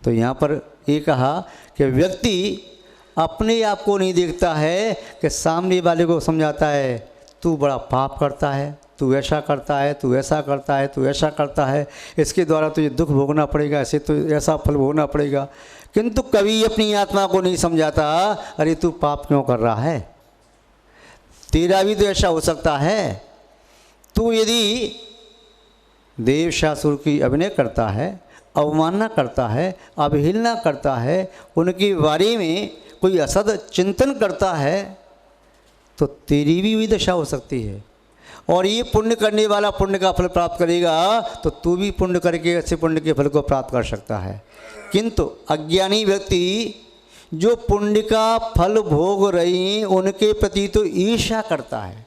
तो यहाँ पर ये कहा कि व्यक्ति अपने आप को नहीं देखता है कि सामने वाले को समझाता है तू बड़ा पाप करता है, तू ऐसा करता है, तू ऐसा करता है, तू ऐसा करता है, इसके द्वारा तुझे दुख भोगना पड़ेगा, ऐसे तो ऐसा फल भोगना पड़ेगा। किंतु कभी अपनी आत्मा को नहीं समझाता, अरे तू पाप क्यों कर रहा है, तेरा भी तो ऐसा हो सकता है। तू यदि देवशासुर की अभिनय करता है, अवमानना करता है, अवहेलना करता है, उनके बारे में कोई असद चिंतन करता है, तो तेरी भी वही दशा हो सकती है। और ये पुण्य करने वाला पुण्य का फल प्राप्त करेगा तो तू भी पुण्य करके अच्छे पुण्य के फल को प्राप्त कर सकता है। किंतु अज्ञानी व्यक्ति जो पुण्य का फल भोग रहे हैं उनके प्रति तो ईर्ष्या करता है,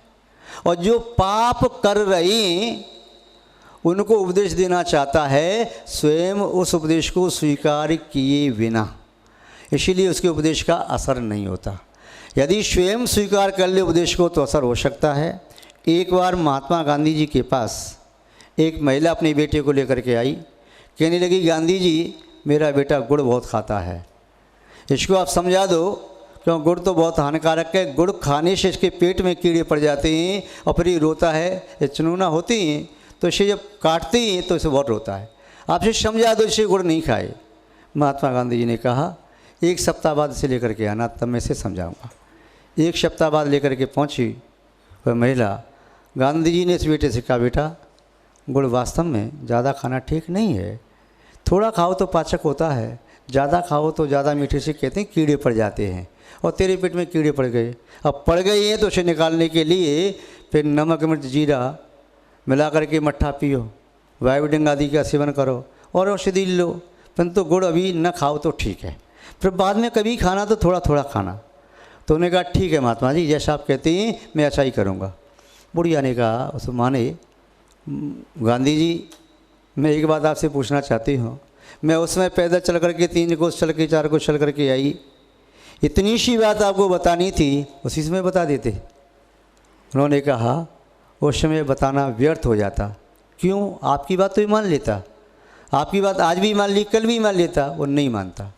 और जो पाप कर रहे हैं उनको उपदेश देना चाहता है स्वयं उस उपदेश को स्वीकार किए बिना, इसीलिए उसके उपदेश का असर नहीं होता। यदि स्वयं स्वीकार कर ले उपदेश को तो असर हो सकता है। एक बार महात्मा गांधी जी के पास एक महिला अपने बेटे को लेकर के आई, कहने लगी गांधी जी मेरा बेटा गुड़ बहुत खाता है, इसको आप समझा दो, क्यों गुड़ तो बहुत हानिकारक है, गुड़ खाने से इसके पेट में कीड़े पड़ जाते हैं और फिर ये रोता है, ये चुनूना होती हैं तो इसे जब काटते हैं तो इसे बहुत रोता है, आपसे समझा दो इसे गुड़ नहीं खाए। महात्मा गांधी जी ने कहा एक सप्ताह बाद इसे लेकर के आना, तब मैं इसे समझाऊँगा। एक सप्ताह बाद लेकर के पहुँची वह महिला। गांधी जी ने इस बेटे से कहा बेटा गुड़ वास्तव में ज़्यादा खाना ठीक नहीं है, थोड़ा खाओ तो पाचक होता है, ज़्यादा खाओ तो ज़्यादा मीठे से कहते हैं कीड़े पड़ जाते हैं, और तेरे पेट में कीड़े पड़ गए। अब पड़ गए हैं तो उसे निकालने के लिए फिर नमक मिर्च जीरा मिला करके मट्ठा पियो, वायुडिंग आदि का सेवन करो और औषधि लो, परंतु गुड़ अभी न खाओ तो ठीक है, फिर बाद में कभी खाना तो थोड़ा थोड़ा खाना। तो उन्होंने कहा ठीक है महात्मा जी, जैसा आप कहते हैं मैं ऐसा ही करूँगा। बुढ़िया ने कहा उस माने गांधी जी मैं एक बात आपसे पूछना चाहती हूँ, मैं उस समय पैदल चल करके 3 कोस चल के 4 कोस चल करके आई, इतनी सी बात आपको बतानी थी उसी समय बता देते। उन्होंने कहा उस समय बताना व्यर्थ हो जाता। क्यों? आपकी बात तो ही मान लेता, आपकी बात आज भी मान ली कल भी मान लेता, वो नहीं मानता।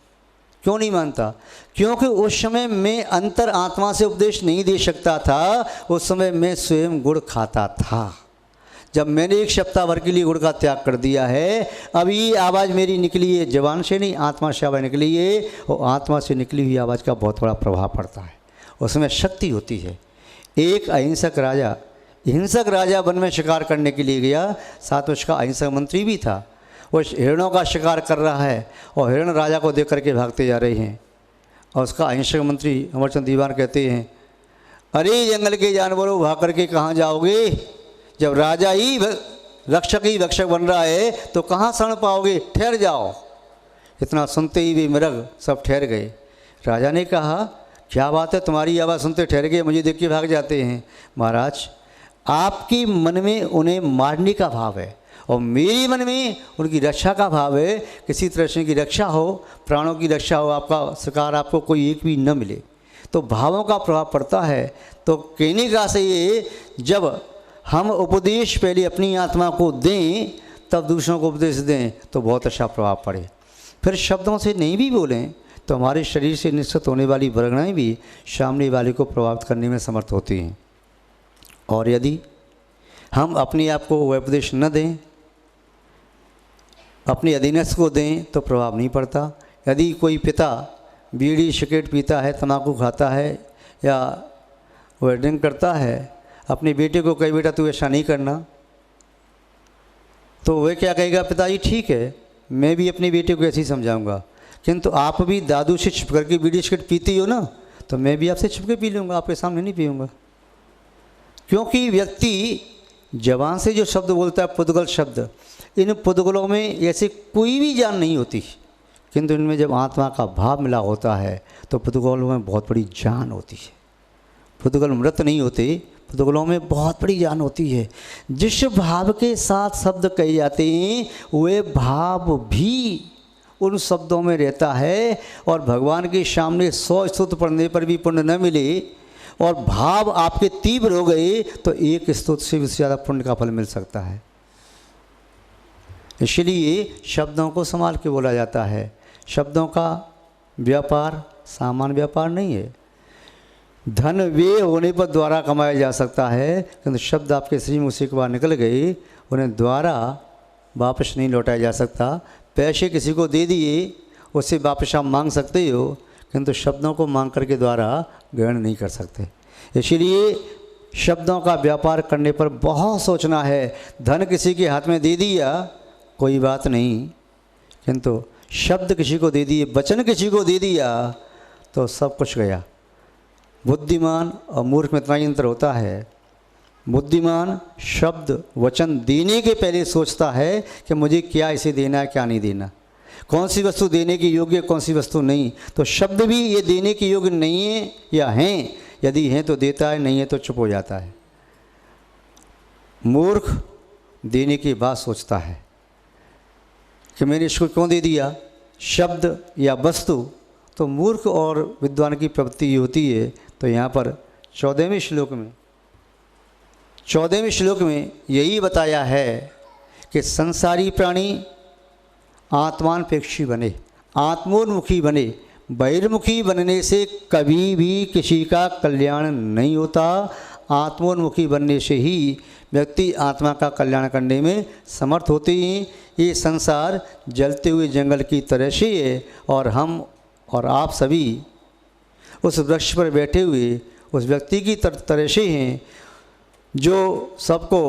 क्यों नहीं मानता? क्योंकि उस समय मैं अंतर आत्मा से उपदेश नहीं दे सकता था, उस समय मैं स्वयं गुड़ खाता था। जब मैंने एक सप्ताह भर के लिए गुड़ का त्याग कर दिया है, अभी आवाज़ मेरी निकली है जबान से नहीं, आत्मा से आवाज़ निकली है, और आत्मा से निकली हुई आवाज़ का बहुत बड़ा प्रभाव पड़ता है, उसमें शक्ति होती है। एक अहिंसक राजा, हिंसक राजा वन में शिकार करने के लिए गया, साथ में उसका अहिंसक मंत्री भी था। वो हिरणों का शिकार कर रहा है और हिरण राजा को देख करके भागते जा रहे हैं, और उसका अहिंसक मंत्री अमरचंद दीवान कहते हैं अरे जंगल के जानवरों भाग करके कहाँ जाओगे, जब राजा ही रक्षक ही भक्षक बन रहा है तो कहाँ शरण पाओगे, ठहर जाओ। इतना सुनते ही वे मृग सब ठहर गए। राजा ने कहा क्या बात है, तुम्हारी आवाज़ सुनते ठहर गए, मुझे देख के भाग जाते हैं। महाराज आपके मन में उन्हें मारने का भाव है और मेरे मन में उनकी रक्षा का भाव है, किसी तरह से उनकी रक्षा हो, प्राणों की रक्षा हो, आपका शिकार आपको कोई एक भी न मिले, तो भावों का प्रभाव पड़ता है। तो कहने का से ये जब हम उपदेश पहले अपनी आत्मा को दें तब दूसरों को उपदेश दें तो बहुत अच्छा प्रभाव पड़े। फिर शब्दों से नहीं भी बोलें तो हमारे शरीर से निश्चित होने वाली वर्गणाएँ भी सामने वाले को प्रभावित करने में समर्थ होती हैं। और यदि हम अपने आप को वह उपदेश न दें, अपने अधीनस्थ को दें तो प्रभाव नहीं पड़ता। यदि कोई पिता बीड़ी सिगरेट पीता है, तम्बाकू खाता है या वह ड्रिंक करता है, अपने बेटे को कहे बेटा तू ऐसा नहीं करना, तो वह क्या कहेगा पिताजी ठीक है मैं भी अपने बेटे को ऐसे ही समझाऊंगा, किंतु आप भी दादू से छिप करके बीड़ी सिगरेट पीती हो ना, तो मैं भी आपसे छिप के पी लूँगा, आपके सामने नहीं पीऊँगा। क्योंकि व्यक्ति जबान से जो शब्द बोलता है पुद्गल शब्द, इन पुद्गलों में ऐसे कोई भी जान नहीं होती, किंतु इनमें जब आत्मा का भाव मिला होता है तो पुद्गलों में बहुत बड़ी जान होती है। पुद्गल मृत नहीं होते, पुद्गलों में बहुत बड़ी जान होती है। जिस भाव के साथ शब्द कहे जाते हैं वे भाव भी उन शब्दों में रहता है, और भगवान के सामने 100 स्तुति पढ़ने पर भी पुण्य न मिले और भाव आपके तीव्र हो गए तो एक स्तुति से भी ज़्यादा पुण्य का फल मिल सकता है। इसलिए शब्दों को संभाल के बोला जाता है। शब्दों का व्यापार सामान्य व्यापार नहीं है। धन व्यय होने पर द्वारा कमाया जा सकता है, किंतु शब्द आपके शरीर में उसी के बाद निकल गए, उन्हें द्वारा वापस नहीं लौटाया जा सकता। पैसे किसी को दे दिए, उससे वापस आप मांग सकते हो, किंतु शब्दों को मांग करके द्वारा ग्रहण नहीं कर सकते। इसीलिए शब्दों का व्यापार करने पर बहुत सोचना है। धन किसी के हाथ में दे दिया कोई बात नहीं, किंतु शब्द किसी को दे दिए, वचन किसी को दे दिया तो सब कुछ गया। बुद्धिमान और मूर्ख में इतना ही अंतर होता है। बुद्धिमान शब्द वचन देने के पहले सोचता है कि मुझे क्या इसे देना है, क्या नहीं देना, कौन सी वस्तु देने की योग्य, कौन सी वस्तु नहीं। तो शब्द भी ये देने की योग्य नहीं है या हैं, यदि हैं तो देता है, नहीं है तो चुप हो जाता है। मूर्ख देने के बाद सोचता है कि मैंने इसको क्यों दे दिया, शब्द या वस्तु। तो मूर्ख और विद्वान की प्रवृत्ति होती है। तो यहाँ पर 14वें श्लोक में यही बताया है कि संसारी प्राणी आत्मानपेक्षी बने, आत्मोन्मुखी बने। बहिर्मुखी बनने से कभी भी किसी का कल्याण नहीं होता। आत्मोन्मुखी बनने से ही व्यक्ति आत्मा का कल्याण करने में समर्थ होते हैं। ये संसार जलते हुए जंगल की तरह से है और हम और आप सभी उस वृक्ष पर बैठे हुए उस व्यक्ति की तरह से हैं जो सबको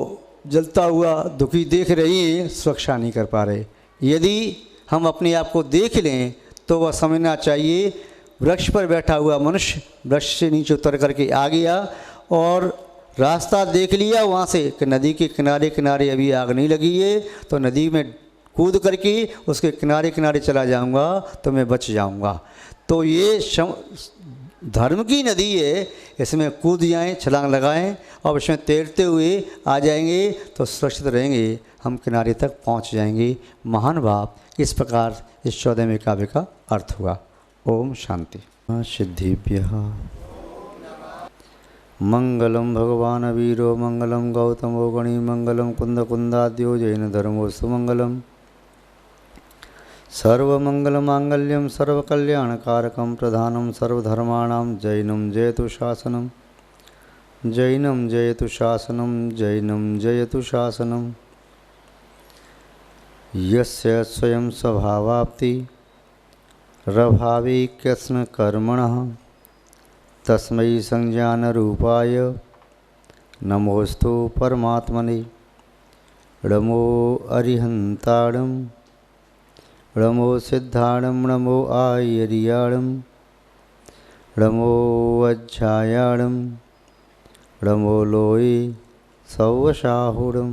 जलता हुआ दुखी देख रही है, सुरक्षा नहीं कर पा रहे। यदि हम अपने आप को देख लें तो वह समझना चाहिए वृक्ष पर बैठा हुआ मनुष्य वृक्ष से नीचे उतर करके आ गया और रास्ता देख लिया वहाँ से कि नदी के किनारे किनारे अभी आग नहीं लगी है, तो नदी में कूद करके उसके किनारे किनारे चला जाऊँगा तो मैं बच जाऊँगा। तो ये धर्म की नदी है, इसमें कूद जाएं, छलांग लगाएं और इसमें तैरते हुए आ जाएंगे तो सुरक्षित रहेंगे, हम किनारे तक पहुंच जाएंगे। महान भाव इस प्रकार इस 14वें काव्य का अर्थ हुआ। ओम शांति। सिद्धिभ्यः मंगलम भगवान वीरो मंगलम गौतमो गणी मंगलम कुंद कुंदाद्यो जैन धर्मो सुमंगलम सर्वमंगलमांगल्यं सर्वकल्याणकारकं प्रधानं सर्वधर्माणां जैनं जयतु शासनं जैनं जयतु शासनं जैनं जयतु शासनं यस्य स्वयं स्वभावाप्ति रभाविक्यस्न कर्मणः तस्मै संज्ञानरूपाय नमोस्तु परमात्मने नमो अरिहन्ताणं नमो सिद्धाणं नमो आयर्याणं नमो अज्जायाणं नमो लोये सौवशाहुडं।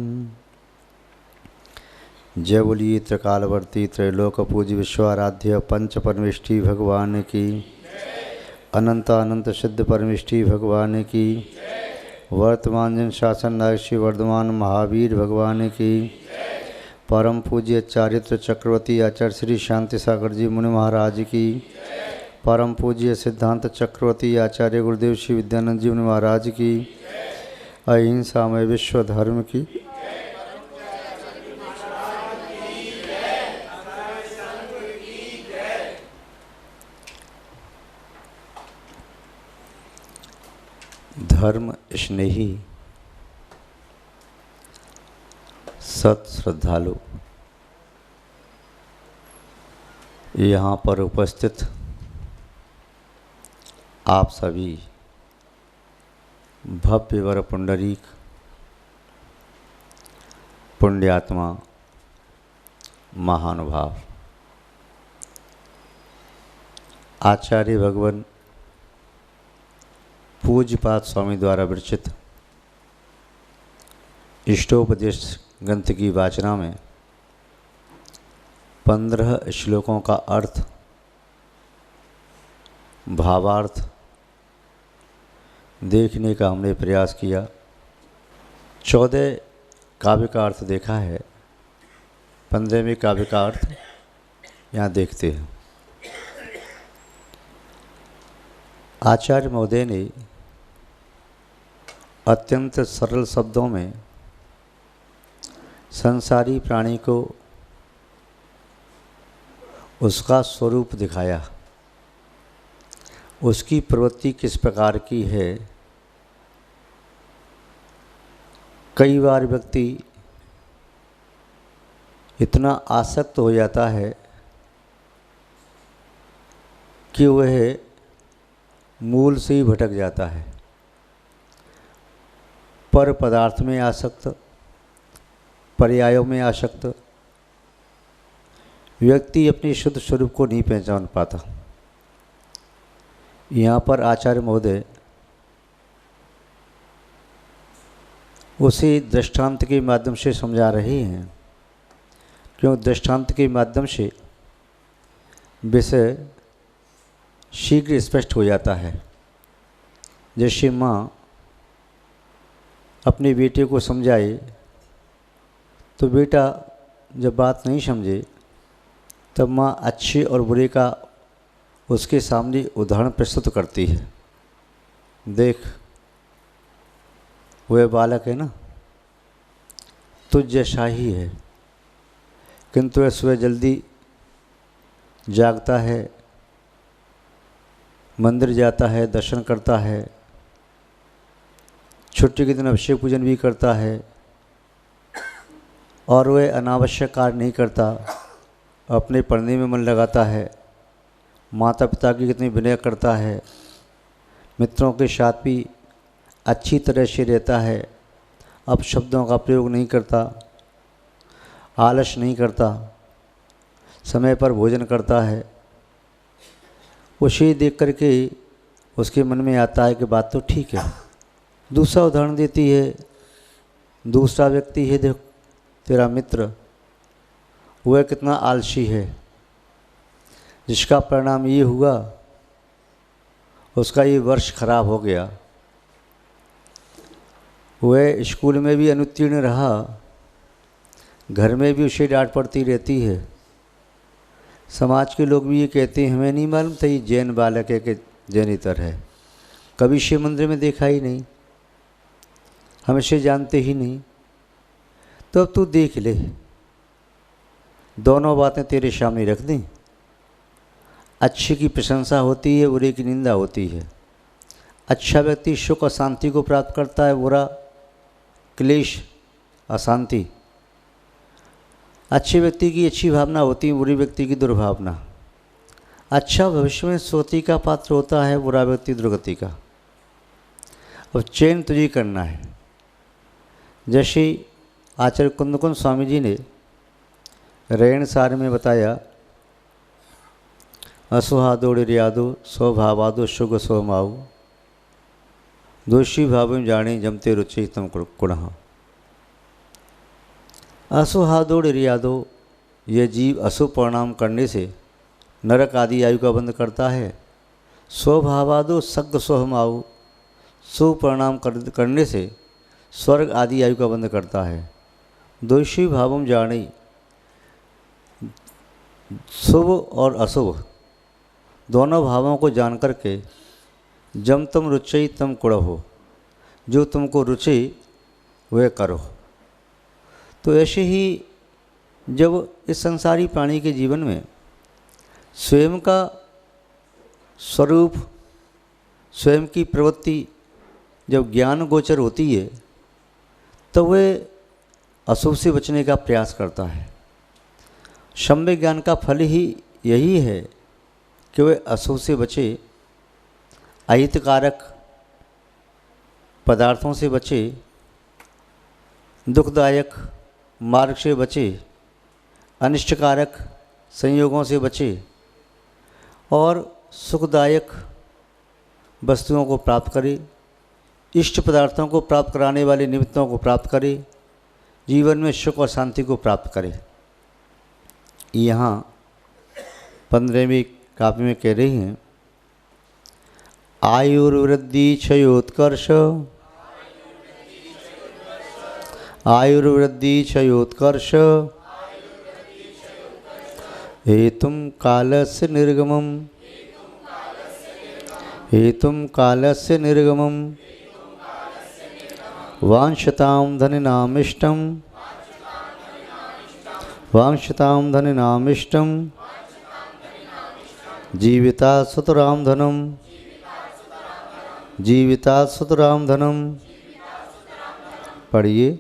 जय बोलिए त्रिकालवर्ती त्रैलोक पूज्य विश्वाराध्य पंच परमेष्ठी भगवान की, अनंत अनंत सिद्ध परमेष्ठी भगवान की, वर्तमान जन शासन नायक श्री वर्धमान महावीर भगवान की, परम पूज्य चारित्र चक्रवर्ती आचार्य श्री शांति सागर जी मुनि महाराज की, परम पूज्य सिद्धांत चक्रवर्ती आचार्य गुरुदेव श्री विद्यानंद जी मुनि महाराज की, अहिंसामय विश्व धर्म की। धर्म स्नेही सत श्रद्धालु यहाँ पर उपस्थित आप सभी भव्य वर पुंडरीक पुण्यात्मा महानुभाव आचार्य भगवान पूज्यपाद स्वामी द्वारा विरचित इष्टोपदेश ग्रंथ की वाचना में 15 श्लोकों का अर्थ भावार्थ देखने का हमने प्रयास किया। 14 काव्य का अर्थ देखा है, 15वें काव्य का अर्थ यहाँ देखते हैं। आचार्य महोदय ने अत्यंत सरल शब्दों में संसारी प्राणी को उसका स्वरूप दिखाया, उसकी प्रवृत्ति किस प्रकार की है। कई बार व्यक्ति इतना आसक्त हो जाता है कि वह मूल से ही भटक जाता है। पर पदार्थ में आसक्त, पर्यायों में आसक्त व्यक्ति अपने शुद्ध स्वरूप को नहीं पहचान पाता। यहाँ पर आचार्य महोदय उसी दृष्टांत के माध्यम से समझा रहे हैं, क्यों दृष्टांत के माध्यम से विषय शीघ्र स्पष्ट हो जाता है। जैसे माँ अपने बेटे को समझाए तो बेटा जब बात नहीं समझे तब माँ अच्छे और बुरे का उसके सामने उदाहरण प्रस्तुत करती है। देख, वह बालक है ना, तुझ जैसा ही है, किंतु वह सुबह जल्दी जागता है, मंदिर जाता है, दर्शन करता है, छुट्टी के दिन अभिषेक पूजन भी करता है, और वह अनावश्यक कार्य नहीं करता, अपने पढ़ने में मन लगाता है, माता पिता की कितनी विनय करता है, मित्रों के साथ भी अच्छी तरह से रहता है, अब शब्दों का प्रयोग नहीं करता, आलस नहीं करता, समय पर भोजन करता है। उसे देख करके उसके मन में आता है कि बात तो ठीक है। दूसरा उदाहरण देती है, दूसरा व्यक्ति है, देख तेरा मित्र, वह कितना आलसी है, जिसका परिणाम ये हुआ उसका ये वर्ष खराब हो गया। वह स्कूल में भी अनुत्तीर्ण रहा, घर में भी उसे डांट पड़ती रहती है। समाज के लोग भी ये कहते हैं, हमें नहीं मालूम था ये जैन बालक है कि जैनेतर है, कभी शिव मंदिर में देखा ही नहीं, हम इसे जानते ही नहीं। तो अब तू देख ले, दोनों बातें तेरे सामने रख दें। अच्छे की प्रशंसा होती है, बुरे की निंदा होती है। अच्छा व्यक्ति सुख और शांति को प्राप्त करता है, बुरा क्लेश अशांति। अच्छे व्यक्ति की अच्छी भावना होती है, बुरी व्यक्ति की दुर्भावना। अच्छा भविष्य में सुगति का पात्र होता है, बुरा व्यक्ति दुर्गति का। अब चयन तुझे करना है। जैसे आचार्य कुंदकुंद स्वामी जी ने रेण सार में बताया, असुहादो डिर्यादो स्वभावादो शुग स्वमाऊ, दोषी भाव जाने जमते रुचि तम कुणः। असुहादो डिर्यादो, यह जीव अशुभ परिणाम करने से नरक आदि आयु का बंध करता है। स्वभावादो सग्ग स्वहमाऊ, शुभ परिणाम करने से स्वर्ग आदि आयु का बंध करता है। दोषी भावम जाने, शुभ और अशुभ दोनों भावों को जान करके जम तम रुचि तम कुड़ हो, जो तुमको रुचि वह करो। तो ऐसे ही जब इस संसारी प्राणी के जीवन में स्वयं का स्वरूप, स्वयं की प्रवृत्ति जब ज्ञान गोचर होती है तो वह अशुभ से बचने का प्रयास करता है। सम्यक ज्ञान का फल ही यही है कि वह अशुभ से बचे, अहितकारक पदार्थों से बचे, दुखदायक मार्ग से बचे, अनिष्टकारक संयोगों से बचे और सुखदायक वस्तुओं को प्राप्त करे, इष्ट पदार्थों को प्राप्त कराने वाले निमित्तों को प्राप्त करे, जीवन में सुख और शांति को प्राप्त करे। यहाँ 15वीं काव्य में कह रही हैं, आयुर्वृद्धि क्षयोत्कर्ष, आयुर्वृद्धि क्षयोत्कर्ष, हेतुम कालस्य निर्गमम, हेतुम कालस्य निर्गमम, वांछतां धनिनामिष्टं, वांछतां धनिनामिष्टं, जीविता सुतराम धनम, जीविता सुतराम धनम। पढ़िए।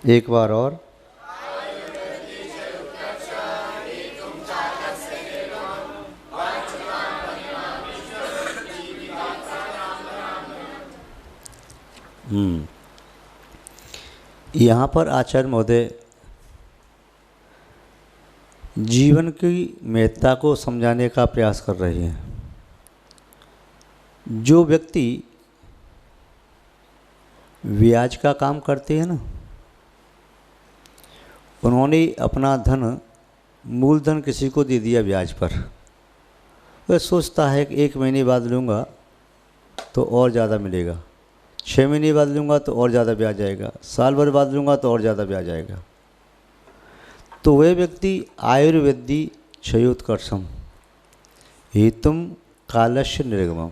एक बार और। यहाँ पर आचार्य महोदय जीवन की महत्ता को समझाने का प्रयास कर रहे हैं। जो व्यक्ति ब्याज का काम करते हैं ना, उन्होंने अपना धन, मूलधन किसी को दे दिया ब्याज पर। वह सोचता है कि 1 महीने बाद लूँगा तो और ज़्यादा मिलेगा, 6 महीने बाद लूँगा तो और ज़्यादा ब्याज आएगा, साल भर बाद लूँगा तो और ज़्यादा ब्याज आएगा। तो वह व्यक्ति आयुर्वेदी क्षयोत्कर्षम हेतुम कालस्य निर्गमम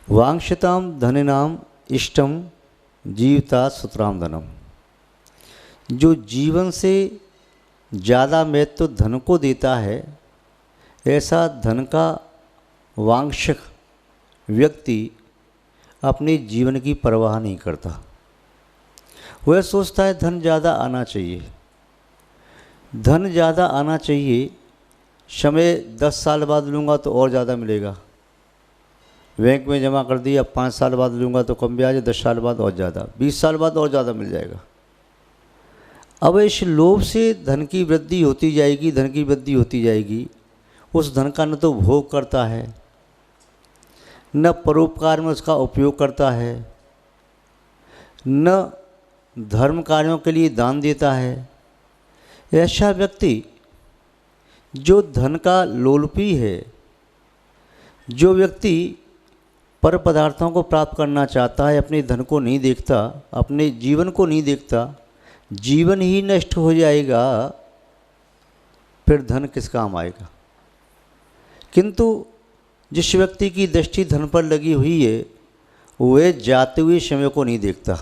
वांक्षताम धनिनाम इष्टम जीविता सुतराम धनम। जो जीवन से ज़्यादा महत्व धन को देता है, ऐसा धन का वांक्षक व्यक्ति अपने जीवन की परवाह नहीं करता। वह सोचता है धन ज़्यादा आना चाहिए, धन ज़्यादा आना चाहिए, समय 10 साल बाद लूँगा तो और ज़्यादा मिलेगा, बैंक में जमा कर दिया, 5 साल बाद लूँगा तो कम ब्याज, 10 साल बाद और ज़्यादा, 20 साल बाद और ज़्यादा मिल जाएगा। अब इस लोभ से धन की वृद्धि होती जाएगी, धन की वृद्धि होती जाएगी। उस धन का न तो भोग करता है, न परोपकार में उसका उपयोग करता है, न धर्म कार्यों के लिए दान देता है। ऐसा व्यक्ति जो धन का लोलुपी है, जो व्यक्ति पर पदार्थों को प्राप्त करना चाहता है, अपने धन को नहीं देखता, अपने जीवन को नहीं देखता, जीवन ही नष्ट हो जाएगा, फिर धन किस काम आएगा। किंतु जिस व्यक्ति की दृष्टि धन पर लगी हुई है, वह जाते हुए समय को नहीं देखता।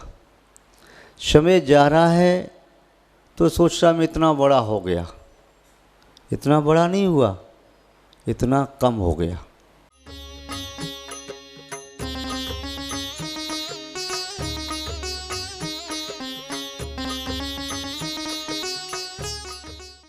समय जा रहा है तो सोच रहा मैं इतना बड़ा हो गया, इतना बड़ा नहीं हुआ, इतना कम हो गया।